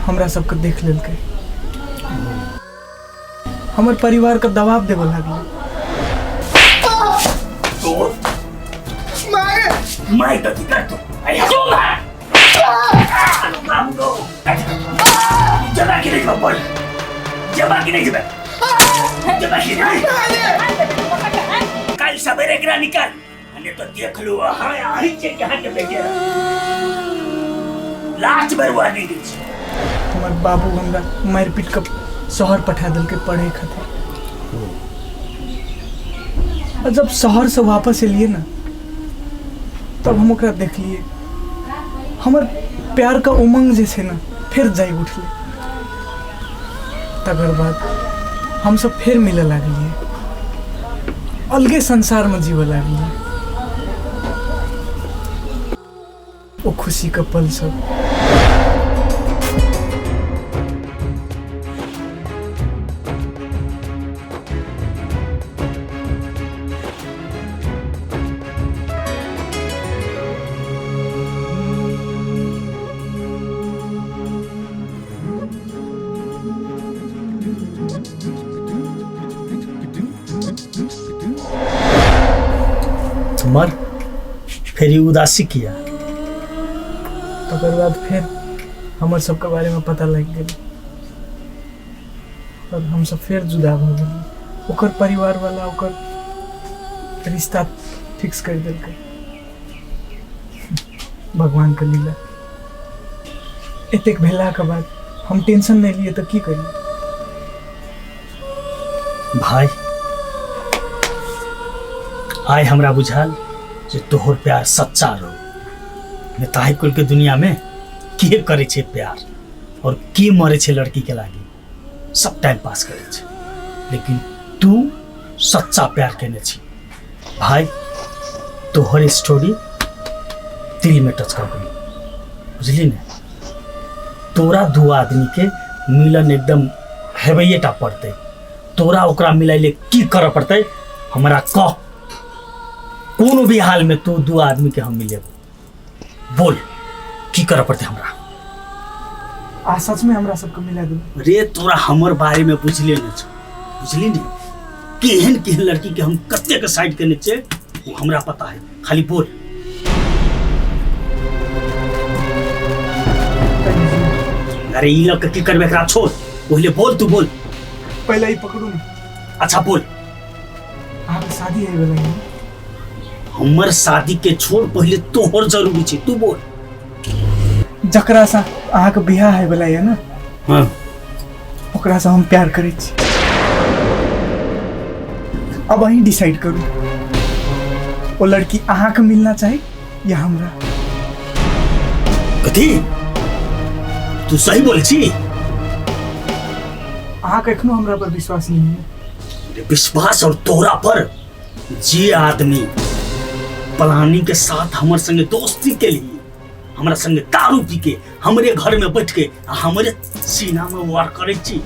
हमरा सबके देख लेलकै, हमर परिवार का दबाव देवे लागल। मैं तो दिक्कत तो अरे हटूंगा जमा की नहीं बोल जमा की नहीं जमा की नहीं कल सवेरे गिरा निकाल मैंने तो देख लो हाँ आई चेक यहाँ के बेटे लास्ट बार वार्निंग दी हमार बाबू हमरा मार पीट के शहर पठा दिल के पढ़े खातिर। और जब शहर से वापस एलिए ना तब हम ओकरा देखलिए, हमर प्यार का उमंग जैसे ना फिर जाग उठले। तकर बाद हम सब फिर मिले लागलिए, अलगे संसार में जीवे लागलिए। वो खुशी का पल सब मर फिर उदासी किया। तकर बाद फिर हमर सबके बारे में पता लग गया और हम सब फिर जुदा हो गए। ओकर परिवार वाला ओकर रिश्ता फिक्स कर दिलकै। भगवान का लीला। एतेक भेला के बाद हम टेंशन नहीं लिए तो की करी भाई। आय हमरा बुझाल जे तोहर प्यार सच्चा रहो। नेताही कुल के दुनिया में के करे छे प्यार और के मरे छे लड़की के लागी, सब टाइम पास करे छे, लेकिन तू सच्चा प्यार केने छी भाई। तोहर स्टोरी दिल में टच कर गई, बुझली ने। तोरा दो आदमी के मिलन एकदम हेबैटा पड़ते, तोरा ओकरा मिलाइले की करे पड़ते हमरा कह। कोनो भी हाल में तू दो आदमी के हम मिले बोल की करे पड़ते हमरा। आ सच में हमरा सबके मिला दे। रे तोरा हमर बारे में बुझले न छ, बुझली ने। केहन केहन लड़की के हम कत्ते के साइड करने छे वो हमरा पता है, खाली बोल। अरे ई लोग के की करबे एकरा छोड़, पहले बोल तू बोल। पहले ही पकड़ू ना। अच्छा बोल। आपकी शादी है वाला है। हमर शादी के छोड़ पहले तोहर जरूरी छे, तू बोल। जकरा सा अहाँ के बियाह है वाला है ना, हां ओकरा से हम प्यार करे छी। अब अहीं डिसाइड करू वो लड़की अहाँ के मिलना चाहे या हमरा। कथी तू सही बोल छी? अहाँ के एखनो हमरा पर विश्वास नहीं है। विश्वास और तोरा पर जे आदमी प्लानिंग के साथ हमर संगे दोस्ती के लिए हमरा संगे दारू पी के हमरे घर में बैठ के हमरे सीना में वार करे छी।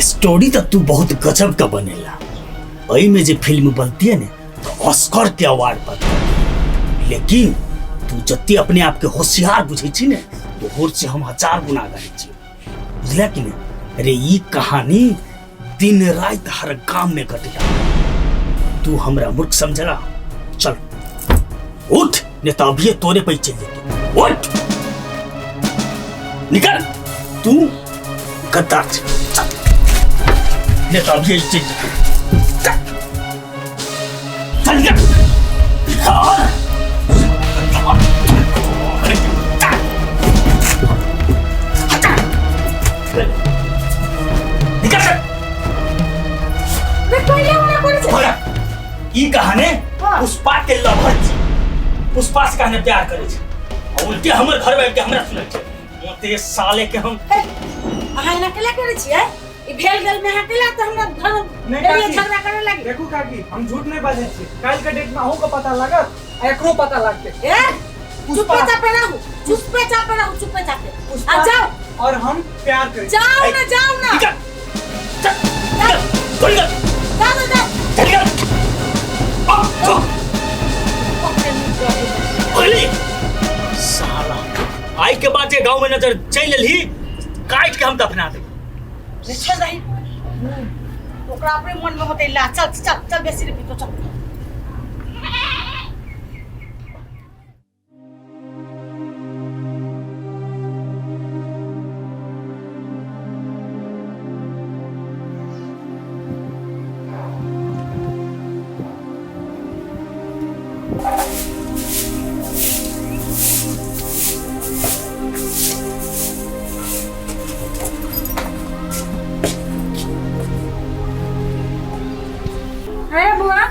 स्टोरी तो तू बहुत गजब का बनेला। वही में जे फिल्म बनती है ना तो ऑस्कर के अवार्ड पाता, लेकिन तू जत्ती अपने आप के होशियार बुझे छी ने तोहर से हम 1000 गुना करे छी, बुझला कि नहीं। अरे ये कहानी दिन रात हर गांव में घटेला, तू हमरा मूर्ख समझला। चल उठ ने तो अभी तोरे पे चल जेते। उठ निकल तू गद्दार छे, चल ने तो अभी चल चल निकल। ई कहानी पुष्पा के लवर छी, पुष्पा से कहने प्यार करे छी और उल्टे हमर घर बैठ के हमरा सुनै छै। मोते साले के हम अहाँ ना केला करे छी है? ई भेल गेल में अकेला त हमरा घर में झगड़ा करे लागी। देखू काकी हम झूठ नहीं बाजै छी। काल के डेट में अहू का पता लागत आ एकरो पता लागते। ए चुपे चापे रहू, चुपे चापे रहू, चुपे चापे। आ जाओ और हम प्यार करें। जाओ ना निकल चल निकल जाओ निकल साला आई के बाद ये गांव गांव में नजर चल एलही काट के हम दफना दे। चल रही ओकरा अपने मन में होते ला चल चल चल बेसी रे तो चल। अरे बुआ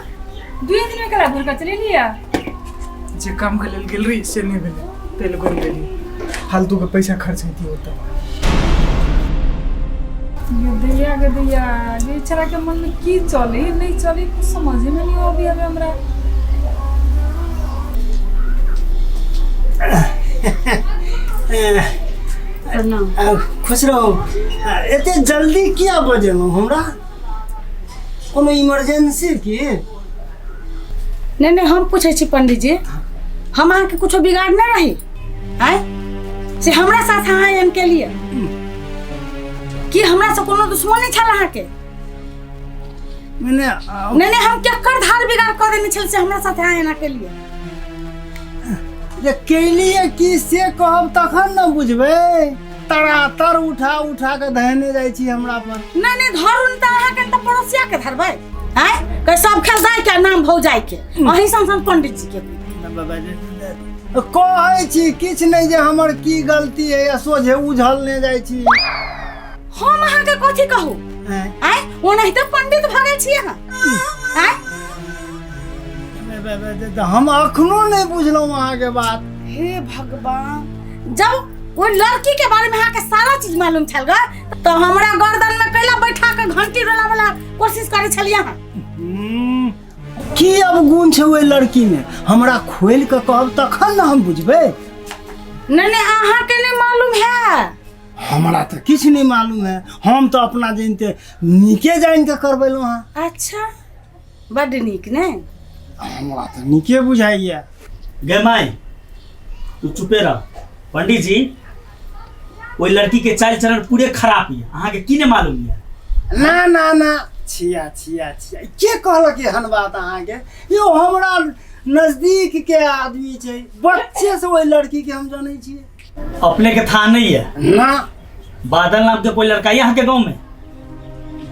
2 दिन में कला भूल का चले लिया। जे काम के लेल गेल रही से नहीं भेले तेल को गेली फालतू के पैसा खर्च होती होता। ये दैया ये चला के मन में की चले नहीं चले कुछ समझ में नहीं अभी अबे हमरा। खुश रहो। एते जल्दी क्या बजेलो हमरा? कोनो इमरजेंसी की? नहीं हम पूछे छी पंडित जी हम अहाँ के कुछो बिगाड़ नहीं रही हैं से हमरा साथ अहाँ एन के लिए कि हमरा से कोनो दुश्मनी छल अहाँ के? मैंने नहीं हम क्या कर धार बिगाड़ कर देने छल से हमरा साथ अहाँ एना के लिए जे केलिए की से कहब तखन न बुझबे। तड़ातर उठा के धने जाई छी हमरा पर। नहीं धरुन त अहाँ के त पड़ोसिया के धरबै हैं कै सब खेल जाय के नाम भौ जाय के अही संसन पंडित जी के कहै छी किछ नहीं जे हमर की गलती है सोझे उझलने जाई छी। हम अहाँ के कथि कहू हैं ओनाहि त पंडित भगै छी अहाँ हैं हम अखनो नहीं बुझलौ अहाँ के बात। हे भगवान जब वो लड़की के बारे में अहाँ के सारा चीज मालूम छल ग तो हमरा गर्दन में कैला बैठा के घंटी रोला वाला कोशिश करे छलिया हां। की अवगुण छै ओइ लड़की में हमरा खोल के कहब तखन न हम बुझबे। नहीं अहाँ के नहीं मालूम है? हमरा तो किछ नहीं मालूम है। हम तो अपना जानते नीके जान के करबेलो हां। अच्छा बड़ नीक ने हमरा तो नीके बुझाइया। गे माई तू चुपे रह। पंडित जी वो लड़की के चाल चलन पूरे खराब है अहाँ के की ने मालूम है? ना छिया के कहल के हन बात अहाँ के? यो हमरा नजदीक के आदमी छै बच्चे से वो लड़की के हम जानै छी। अपने के था नहीं है ना बादल नाम के कोई लड़का यहाँ के गांव में?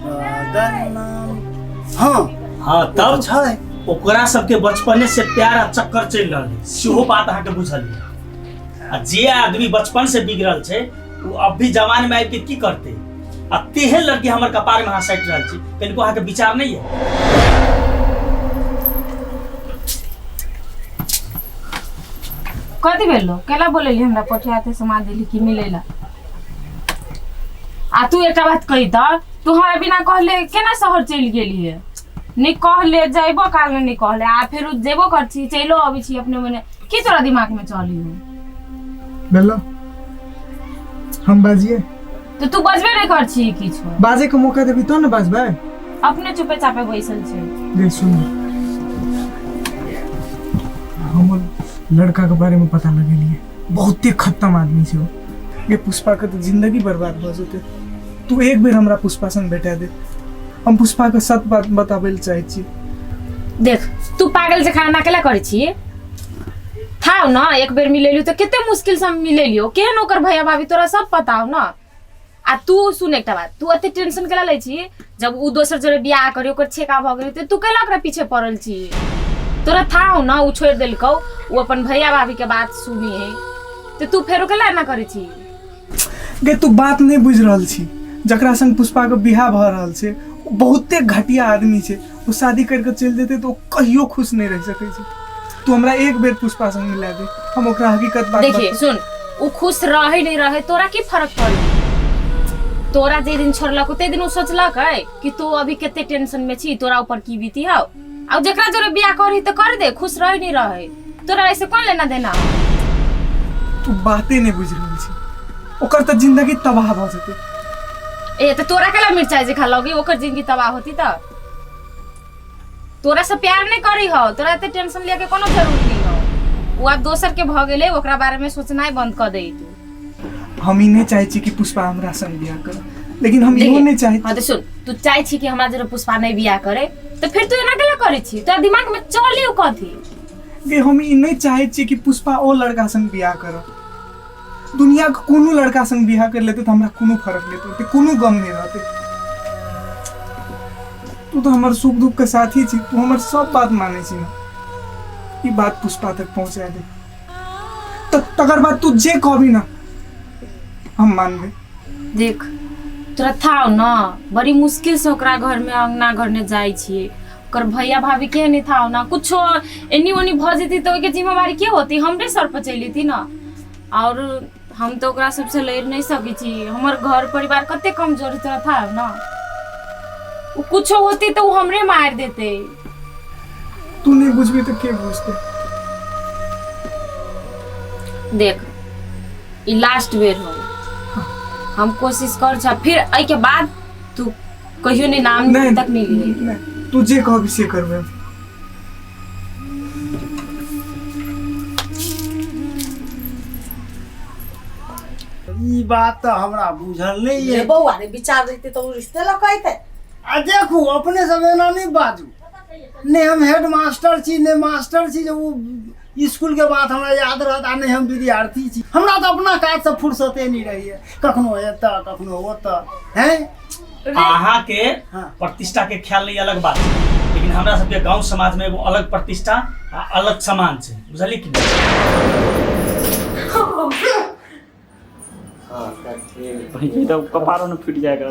बादल नाम हाँ तब छै ओकरा सबके बचपने से प्यार आ चक्कर चल रहा है सेहो बात अहाँ के बुझल है। आ जे आदमी बचपन से बिगड़ल छै वो अब भी जवान में आबि के की करते? आ तेहे लड़की हमर कपार में हाथ साइट रहल छी कनिको अहाँ के विचार नहीं है? कथि भेलो केला बोलेली हमरा पठियाते समान देली कि मिलेला। आ तू एकटा बात कही त तू हमरा बिना कहले केना शहर चल गेली है? नहीं कहले जाइबो काल में नहीं कहले आ फिर जेबो कर छी चलो अभी छी अपने मने की तोरा दिमाग में चली हो? बेलो हम बाजिए तो तू बजबे नहीं कर छी किछो बाजे के मौका देबी तो न बाजबै। अपने चुपे चापे बैसल छे। देख सुन हम लड़का के बारे में पता लगेलिए बहुते खत्म आदमी छै वो। ये पुष्पा के तो जिंदगी बर्बाद हो जेते। तू एक बेर हमरा पुष्पा संग बैठा दे हम पुष्पा के सत बात बताबै ल चाहै छी। देख तू पागल से खाना केला करे छी था ना एक बेर मिलेलियो तो कितने मुश्किल से मिलेलियो केहन ओकर भैया भाभी तोरा सब पता हो ना। आ तू सुन एकटा बात तू अते टेंशन केला लै छी जब उ दोसर जरे बियाह करियो ओकर छेका भ गेलै त तू केला ओकरा पीछे पड़ल छी? तोरा था हो ना उ छोड़ देलकौ उ अपन भैया भाभी के बात सुनी है तो तू फेरो केला ना करे छी? गे तू बात नहीं बुझ रहल छी जकरा संग पुष्पा के बियाह भ रहल छै बहुते घटिया आदमी छै। वो शादी करके चल जेते तो कहियो खुश नहीं रह सकै छै। तू हमरा एक बेर पुष्पा संग मिला दे हम ओकरा हकीकत बात देखिए सुन उ खुश रहे नहीं रहे तोरा की फर्क पड़ी? तोरा जे दिन छोड़लक ते दिन उ सोचलक है कि तू अभी केते टेंशन में छी तोरा ऊपर की बीती हो। अब जकरा जोरे बियाह करही त कर दे खुश रहे नहीं रहे तोरा ऐसे कौन लेना देना? तू बातें नहीं बुझ रहल छी ओकर त जिंदगी तबाह भ जेते। ए तो तोरा केला मिर्चाई जे खा लोगी ओकर जिंदगी तबाह होती त? तोरा से प्यार नहीं करी हो तोरा एते टेंशन लिया के कोनो जरूरी नहीं हो। वो अब दोसर के भ गेले ओकरा बारे में सोचनाई बंद कर दे तू। हम ही नहीं चाहे छी कि पुष्पा हमरा संग बियाह करे, लेकिन हम इहो नहीं चाहे। हाँ तो सुन, तू चाहे छी कि हमरा जरा पुष्पा नहीं बियाह करे तो फिर तू एना केला करे छी? तोरा दिमाग में चलियो कथी? गे हम ई नहीं चाहे छी कि पुष्पा ओ लड़का संग बियाह करे। दुनिया के कोनो लड़का संग बियाह कर लेते तो हमरा कोनो फर्क नहीं पड़ते, कोनो गम नहीं रहते। तू तो हमारे सुख दुख के साथी छी, तू हमारे सब बात माने छी ना। ये बात पुष्पा तक पहुंचा दे, तकर बाद तू जे कहबी ना हम मानबे। देख तोरा था ना, बड़ी मुश्किल से ओकरा घर में अंगना घरने जाई छिए, ओकर भैया भाभी के नहीं था ना, कुछो एनी ओनी भ जेती तो ओके जिम्मेवारी के होती? हमरे सर पर चली थी ना। और हम तो ओकरा सबसे लड़ नहीं सकी छी, हमर घर परिवार कते कमजोर तोरा था ना। वो कुछो होती तो वो हमरे मार देते। तू नहीं बुझबी तो के बुझते? देख ई लास्ट बेर हो, हम कोशिश कर छ, फिर आई के बाद तू कहियो नहीं नाम तक नहीं लिए। तू जे कहबी से करबे। ई बात तो हमरा बुझल नहीं है। बउआ रे विचार रही तो रिश्ते लगते। आ देखू अपने सब एना नहीं बाजू, ने हम हेड मास्टर छी ने मास्टर छी, जो स्कूल के बात हमरा याद रहता, नहीं हम विद्यार्थी छी। हमरा तो अपना काज से फुर्सते नहीं रही है, कखनो एता कखनो ओता हैं। अहाँ के हाँ। प्रतिष्ठा के ख्याल नहीं अलग बात है, लेकिन हमरा सबके गांव समाज में एगो अलग प्रतिष्ठा आ अलग सम्मान छै, बुझलिए कि ये तो कपारों में फिट जाएगा।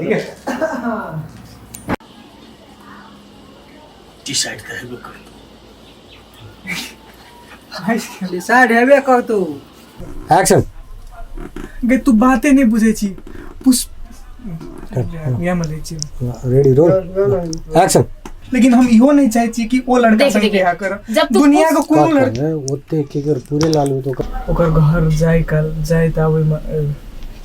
डिसाइड करेबो कर। डिसाइड हेबे कर तू। एक्शन। गे तू बातें नहीं बुझे छी। पुष्प या मले छी। Ready roll action. लेकिन हम इहो नहीं चाहे छी कि ओ लड़का देख, संग देख, बियाह कर। जब तू दुनिया को कोनो लड़का ओते के कर पूरे लालू तो ओकर घर जाय कल जाय त आवे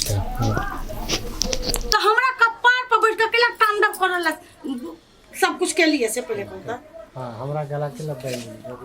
तो हमरा कपार पर बैठ के केला तांडव करल सब कुछ के लिए से पहले कहता। हां हमरा गला के लग